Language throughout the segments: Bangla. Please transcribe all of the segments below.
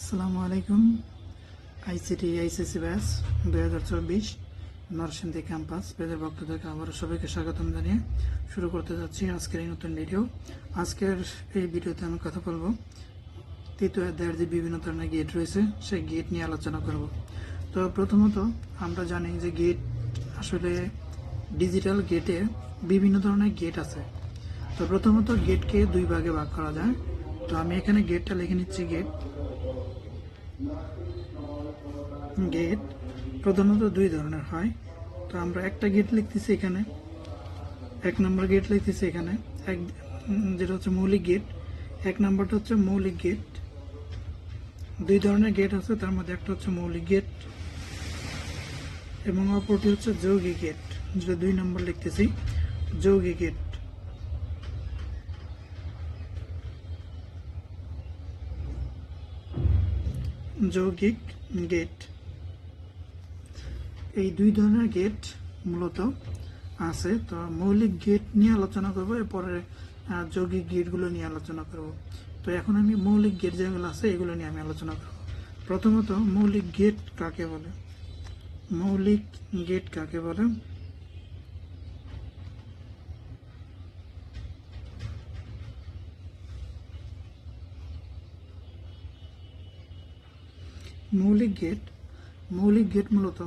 আসসালামু আলাইকুম। ICT ICC batch 2024 Narsingdi campus পেজের পক্ষ থেকে আবারও সবাইকে স্বাগতম জানিয়ে শুরু করতে যাচ্ছি আজকের এই নতুন ভিডিও। আজকের এই ভিডিওতে আমি কথা বলবো তৃতীয় অধ্যায়ের যে বিভিন্ন ধরনের গেট রয়েছে সেই গেট নিয়ে আলোচনা করব। তো প্রথমত আমরা জানি যে গেট আসলে ডিজিটাল গেটে বিভিন্ন ধরনের গেট আছে। তো প্রথমত গেটকে দুই ভাগে ভাগ করা যায়। তো আমি এখানে গেটটা লিখে নিচ্ছি। গেট প্রধানত দুই ধরনের হয়। তো আমরা একটা গেট লিখতেছি এখানে, এক নম্বর গেট লিখতেছি এখানে, যেটা হচ্ছে মৌলিক গেট। এক নম্বরটা হচ্ছে মৌলিক গেট। দুই ধরনের গেট আছে, তার মধ্যে একটা হচ্ছে মৌলিক গেট এবং অপরটি হচ্ছে যৌগিক গেট, যেটা 2 নম্বর লিখতেছি, যৌগিক গেট। যৌগিক গেট, এই দুই ধরনের গেট মূলত আছে। তো মৌলিক গেট নিয়ে আলোচনা করব, এরপরে যৌগিক গেটগুলো নিয়ে আলোচনা করব। তো এখন আমি মৌলিক গেট যেগুলো আছে এগুলো নিয়ে আমি আলোচনা করব। প্রথমত মৌলিক গেট কাকে বলে? মৌলিক গেট কাকে বলে? মৌলিক গেট মূলত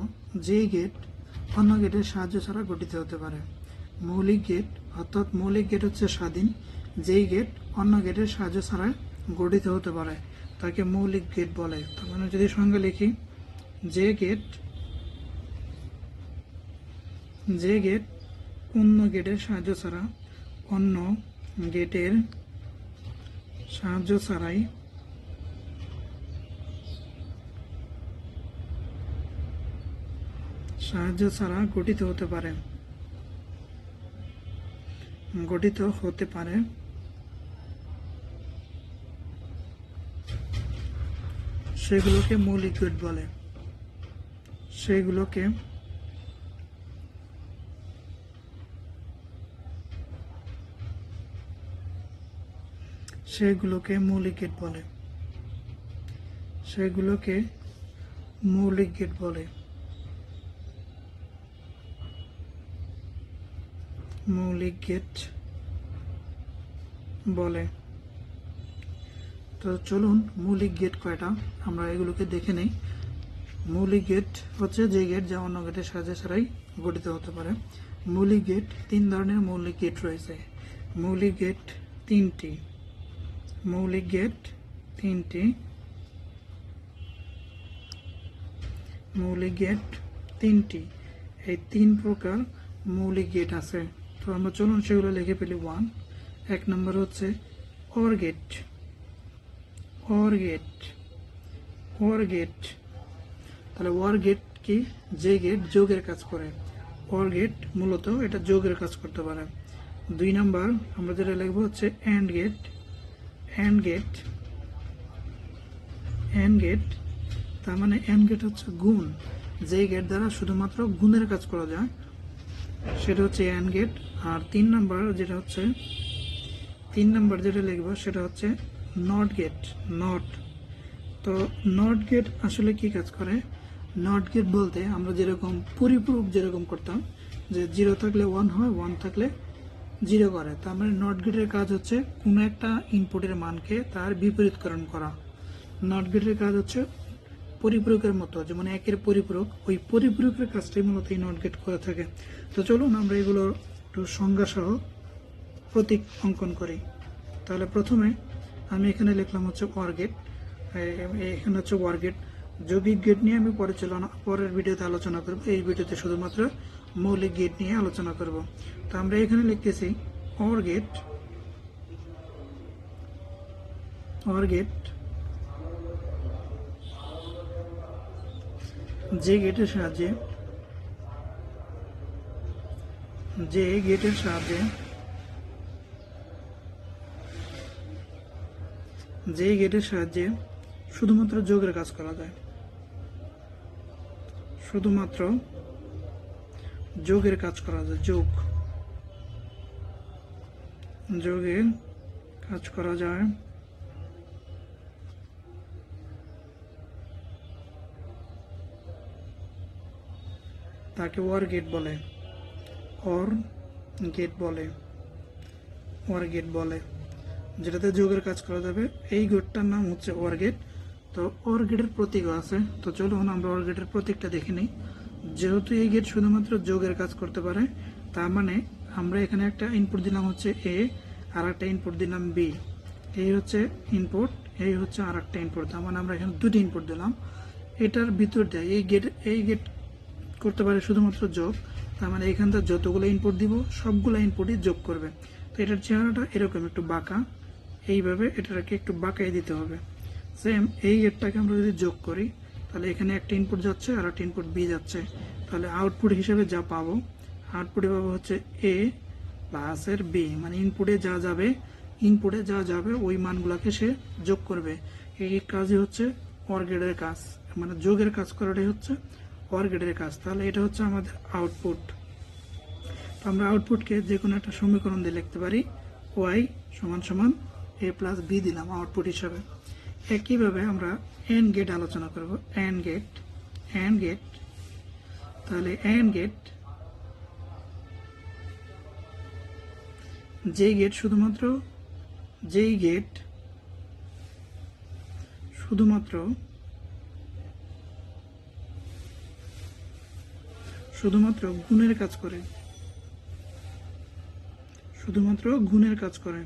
যেই গেট অন্য গেটের সাহায্য ছাড়া গঠিত হতে পারে। মৌলিক গেট অর্থাৎ মৌলিক গেট হচ্ছে স্বাধীন, যেই গেট অন্য গেটের সাহায্য ছাড়া গঠিত হতে পারে তাকে মৌলিক গেট বলে। তার মানে যদি সংজ্ঞা লিখি, যে গেট অন্য গেটের সাহায্য ছাড়াই গঠিত হতে পারে সেগুলোকে মৌলিক গেট বলে। সেগুলোকে মৌলিক গেট বলে। তো চলুন মৌলিক গেট কয়টা আমরা এগুলোকে দেখে নেই। মৌলিক গেট হচ্ছে যে গেট যা অন্য গেটের সাহায্য ছাড়াই গঠিত হতে পারে। মৌলিক গেট 3 ধরনের মৌলিক গেট রয়েছে। মৌলিক গেট তিনটি। এই 3 প্রকার মৌলিক গেট আছে। তো আমরা চলুন সেগুলো লিখে ফেলি। 1 এক নম্বর হচ্ছে অর গেট। তাহলে ওয়ার গেট কি? যে গেট যোগের কাজ করে। ওয়ার গেট মূলত এটা যোগের কাজ করতে পারে। 2 নাম্বার আমরা যেটা লিখবো হচ্ছে এন্ড গেট। তার মানে এন্ড গেট হচ্ছে গুণ, যে গেট দ্বারা শুধুমাত্র গুণের কাজ করা যায় সেটা হচ্ছে এন্ড গেট। আর 3 নাম্বার যেটা লিখবো সেটা হচ্ছে নট গেট। তো নট গেট আসলে কি কাজ করে? নট গেট বলতে আমরা যেরকম পরিপূরক যেরকম করতাম, যে 0 থাকলে 1 হয়, 1 থাকলে 0 করে। তার মানে নট গেটের কাজ হচ্ছে কোনো একটা ইনপুটের মানকে তার বিপরীতকরণ করা। নট গেটের কাজ হচ্ছে পরিপূরকের মতো, যেমন 1-এর পরিপূরক, ওই পরিপূরকের কাজটাই মূলত এই নট গেট করে থাকে। তো চলুন আমরা এগুলো একটু সংজ্ঞা সহ প্রতীক অঙ্কন করি। তাহলে প্রথমে আমি এখানে লিখলাম হচ্ছে ওয়ার গেট। এখানে হচ্ছে ওয়ার গেট। যৌগিক গেট নিয়ে আমি পরের ভিডিওতে আলোচনা করব। এই ভিডিওতে শুধুমাত্র মৌলিক গেট নিয়ে আলোচনা করব। তো আমরা এখানে লিখতেছি ওয়ার গেট যে গেটের সাহায্যে শুধুমাত্র যোগের কাজ করা যায়। যোগের কাজ করা যায়। তাকে ওর গেট বলে, অর গেট বলে, ওর গেট বলে, যেটাতে যোগের কাজ করা যাবে। এই গেটটার নাম হচ্ছে ওর গেট। তো ওর গেটের প্রতীকও আছে। তো চলুন আমরা ওর গেটের প্রতীকটা দেখে নিই। যেহেতু এই গেট শুধুমাত্র যোগের কাজ করতে পারে, তার মানে আমরা এখানে একটা ইনপুট দিলাম হচ্ছে এ, আর একটা ইনপুট দিলাম বি। এই হচ্ছে ইনপুট, এই হচ্ছে আর একটা ইনপুট। তার মানে আমরা এখানে দুটি ইনপুট দিলাম। এটার ভিতর দিয়ে এই গেট করতে পারে শুধুমাত্র যোগ। তার মানে এখানটা যতগুলো ইনপুট দিব সবগুলো ইনপুটই যোগ করবে। তো এটার চেহারাটা এরকম একটু বাঁকা, এইভাবে এটাকে একটু বাঁকাই দিতে হবে। সেম এই গেটটাকে আমরা যদি যোগ করি, তাহলে এখানে একটা ইনপুট যাচ্ছে আর একটা ইনপুট বি যাচ্ছে। তাহলে আউটপুট হিসেবে যা পাবো, আউটপুটে পাবো হচ্ছে এ প্লাস এর বি, মানে ইনপুটে যা যাবে ওই মানগুলোকে সে যোগ করবে। এই কাজই হচ্ছে অর গেটের কাজ, মানে যোগের কাজ করাটাই হচ্ছে অর গেটের কাজ। তাহলে এটা হচ্ছে আমাদের আউটপুট। তো আমরা আউটপুটকে যে কোনো একটা সমীকরণ দিয়ে লিখতে পারি, ওয়াই সমান সমান এ প্লাস বি দিলাম আউটপুট হিসাবে। একইভাবে আমরা এন্ড গেট আলোচনা করব। এন্ড গেট তাহলে এন্ড গেট, যেই গেট শুধুমাত্র গুণের কাজ করে,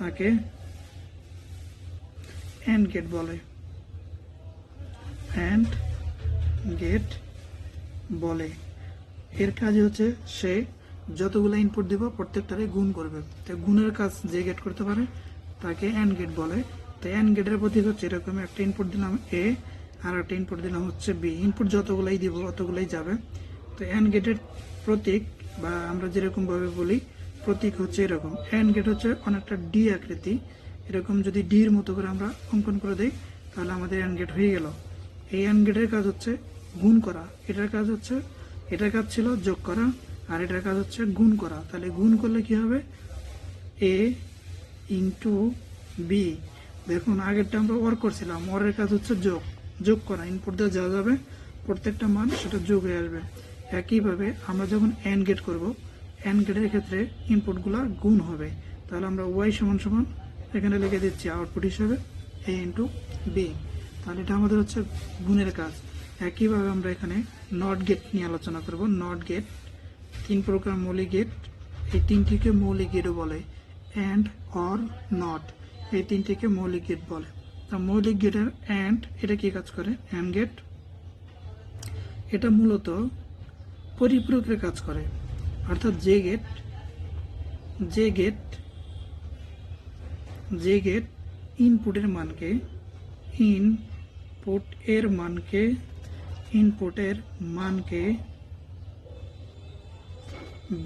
তাকে এন্ড গেট বলে, এর কাজ হচ্ছে সে যতগুলো ইনপুট দিব প্রত্যেকটারে গুণ করবে। তো গুণের কাজ যে গেট করতে পারে তাকে এন্ড গেট বলে। তো এন্ড গেটের প্রতীক হচ্ছে এরকম, একটা ইনপুট দিলাম এ আর একটা ইনপুট দিলাম হচ্ছে বি। ইনপুট যতগুলাই দিব অতগুলাই যাবে। তো এন্ড গেটের প্রতীক বা আমরা যেরকম ভাবে বলি প্রতীক হচ্ছে এরকম। এন্ড গেট হচ্ছে অনেকটা ডি আকৃতি, এরকম যদি ডির মতো করে আমরা অঙ্কন করে দিই তাহলে আমাদের এন্ড গেট হয়ে গেল। এই এন্ড গেটের কাজ হচ্ছে গুণ করা, এটার কাজ ছিল যোগ করা, আর এটার কাজ হচ্ছে গুণ করা। তাহলে গুণ করলে কি হবে, এ ইন্টু বি। দেখুন আগেরটা আমরা ওর করছিলাম, ওরের কাজ হচ্ছে যোগ করা, ইনপুট দিয়ে যা যাবে প্রত্যেকটা মান সেটা যোগ হয়ে আসবে। একইভাবে আমরা যখন এন্ড গেট করব, এন্ড গেটের ক্ষেত্রে ইনপুটগুলো গুণ হবে। তাহলে আমরা ওয়াই সমান সমান এখানে লিখে দিচ্ছি আউটপুট হিসেবে এ ইন্টু বি। তাহলে এটা আমাদের হচ্ছে গুণের কাজ। একইভাবে আমরা এখানে নট গেট নিয়ে আলোচনা করব। নট গেট, 3 প্রকার মৌলিক গেট, এই তিনটিকে মৌলিক গেটও বলে। অ্যান্ড, অর, নট, এই তিনটিকে মৌলিক গেট বলে। তা মৌলিক গেটের অ্যান্ড, এটা কি কাজ করে? অ্যান্ড গেট এটা মূলত পরিপূরকের কাজ করে, অর্থাৎ যে গেট ইনপুটের মানকে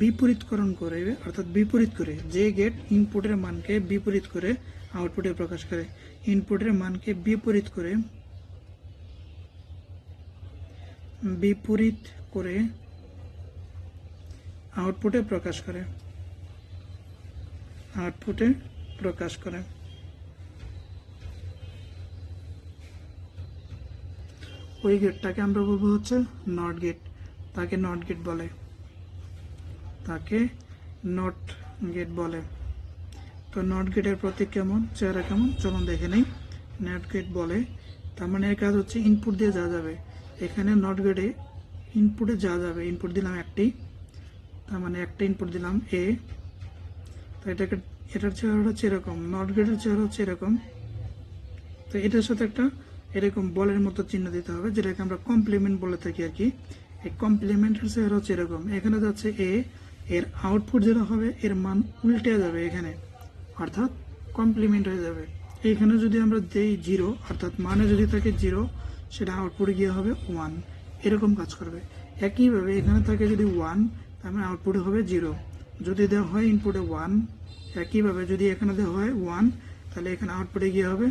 বিপরীতকরণ করে, অর্থাৎ বিপরীত করে, যে গেট ইনপুটের মানকে বিপরীত করে আউটপুটে প্রকাশ করে, ইনপুটের মানকে বিপরীত করে আউটপুটে প্রকাশ করে। ওই গেটটাকে আমরা বলবো হচ্ছে নট গেট, তাকে নট গেট বলে। তো নট গেটের প্রতীক কেমন, চেহারা কেমন, চলুন দেখে নেই। নট গেট বলে, তার মানে এর কাজ হচ্ছে ইনপুট দিয়ে যা যাবে। এখানে নট গেটে ইনপুটে যা যাবে, ইনপুট দিলাম একটি, তার মানে একটা ইনপুট দিলাম এ। তো এটার চেহারা হচ্ছে এরকম, নট গেটের চেহারা হচ্ছে এরকম। তো এটার সাথে একটা এরকম বলের মতো চিহ্ন দিতে হবে, যেটাকে আমরা কমপ্লিমেন্ট বলে থাকি আর কি। এই কমপ্লিমেন্টের চেহারা হচ্ছে এরকম, এখানে যাচ্ছে এ, এর আউটপুট যেটা হবে এর মান উল্টে যাবে এখানে, অর্থাৎ কমপ্লিমেন্ট হয়ে যাবে। এইখানে যদি আমরা দেই 0, অর্থাৎ মানে যদি থাকে 0, সেটা আউটপুটে গিয়ে হবে 1, এরকম কাজ করবে। একইভাবে এখানে থাকে যদি 1, তার মানে আউটপুটে হবে 0। যদি দেওয়া হয় ইনপুটে 1, একইভাবে যদি এখানে দেওয়া হয় 1, তাহলে এখানে আউটপুটে গিয়ে হবে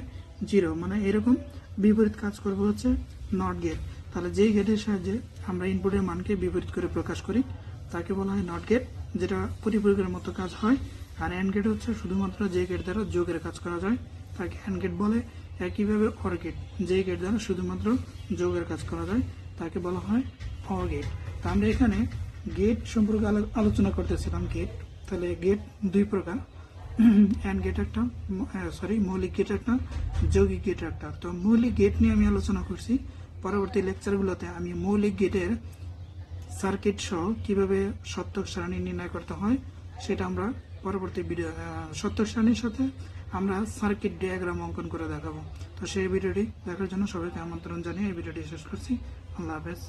0, মানে এরকম বিপরীত কাজ করবে হচ্ছে নট গেট। তাহলে যেই গেটের সাহায্যে আমরা ইনপুটের মানকে বিপরীত করে প্রকাশ করি তাকে বলা হয় নট গেট, যেটা পরিপূরকের মতো কাজ হয়। আর অ্যান্ড গেট হচ্ছে শুধুমাত্র যে গেট দ্বারা যোগের কাজ করা যায় তাকে অ্যান্ড গেট বলে। একইভাবে অর গেট, যে গেট দ্বারা শুধুমাত্র যোগের কাজ করা যায় তাকে বলা হয় অর গেট। তা আমরা এখানে গেট সম্পর্কে আলোচনা করতেছিলাম। গেট, তাহলে গেট দুই প্রকার, অ্যান্ড গেট একটা, মৌলিক গেট একটা, যৌগিক গেট একটা। তো মৌলিক গেট নিয়ে আমি আলোচনা করছি। পরবর্তী লেকচারগুলোতে আমি মৌলিক গেটের সার্কিট সহ কিভাবে সত্যক সারণী নির্ণয় করতে হয় সেটা আমরা পরবর্তী ভিডিও, সত্যক সারণীর সাথে আমরা সার্কিট ডায়াগ্রাম অঙ্কন করে দেখাবো। তো সেই ভিডিওটি দেখার জন্য সবাইকে আমন্ত্রণ জানিয়ে এই ভিডিওটি শেষ করছি। আল্লাহ হাফেজ।